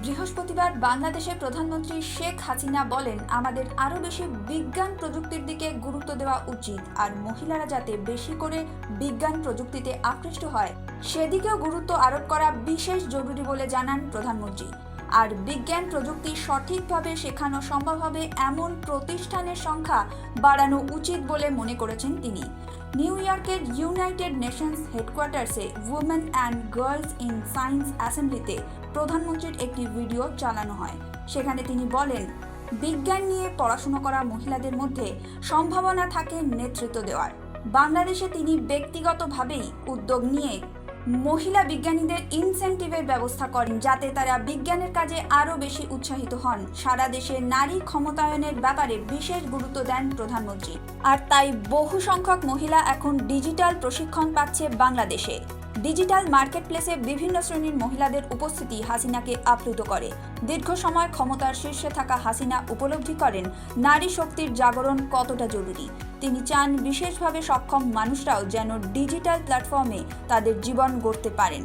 বৃহস্পতিবার বাংলাদেশের প্রধানমন্ত্রী শেখ হাসিনা বলেন, আমাদের আরও বেশি বিজ্ঞান প্রযুক্তির দিকে গুরুত্ব দেওয়া উচিত আর মহিলারা যাতে বেশি করে বিজ্ঞান প্রযুক্তিতে আকৃষ্ট হয় সেদিকেও গুরুত্ব আরোপ করা বিশেষ জরুরি বলে জানান প্রধানমন্ত্রী। আর বিজ্ঞান প্রযুক্তি সঠিকভাবে শেখানো সম্ভব হবে এমন প্রতিষ্ঠানের সংখ্যা বাড়ানো উচিত বলে মনে করেছেন তিনি। নিউ ইয়র্কের ইউনাইটেড নেশনস হেডকোয়ার্টার্সে women and girls in science অ্যাসেম্বলিতে প্রধানমন্ত্রীর একটি ভিডিও চালানো হয়। সেখানে তিনি বলেন, বিজ্ঞান নিয়ে পড়াশোনা করা মহিলাদের মধ্যে সম্ভাবনা থাকে নেতৃত্ব দেওয়ার। বাংলাদেশে তিনি ব্যক্তিগতভাবেই উদ্যোগ নিয়ে মহিলা বিজ্ঞানীদের ইনসেন্টিভের ব্যবস্থা করেন যাতে তারা বিজ্ঞানের কাজে আরও বেশি উৎসাহিত হন। সারা দেশে নারী ক্ষমতায়নের ব্যাপারে বিশেষ গুরুত্ব দেন প্রধানমন্ত্রী। আর তাই বহু সংখ্যক মহিলা এখন ডিজিটাল প্রশিক্ষণ পাচ্ছে বাংলাদেশে। ডিজিটাল মার্কেটপ্লেসে বিভিন্ন শ্রেণীর মহিলাদের উপস্থিতি হাসিনাকে আপ্লুত করে। দীর্ঘ সময় ক্ষমতার শীর্ষে থাকা হাসিনা উপলব্ধি করেন নারী শক্তির জাগরণ কতটা জরুরি। তিনি চান বিশেষভাবে সক্ষম মানুষরাও যেন ডিজিটাল প্ল্যাটফর্মে তাদের জীবন গড়তে পারেন।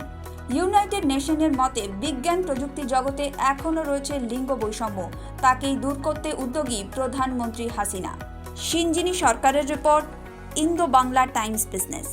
ইউনাইটেড নেশনের মতে বিজ্ঞান প্রযুক্তি জগতে এখনও রয়েছে লিঙ্গ বৈষম্য, তাকেই দূর করতে উদ্যোগী প্রধানমন্ত্রী হাসিনা। সিনজিনী সরকারের report, Indo Bangla Times business.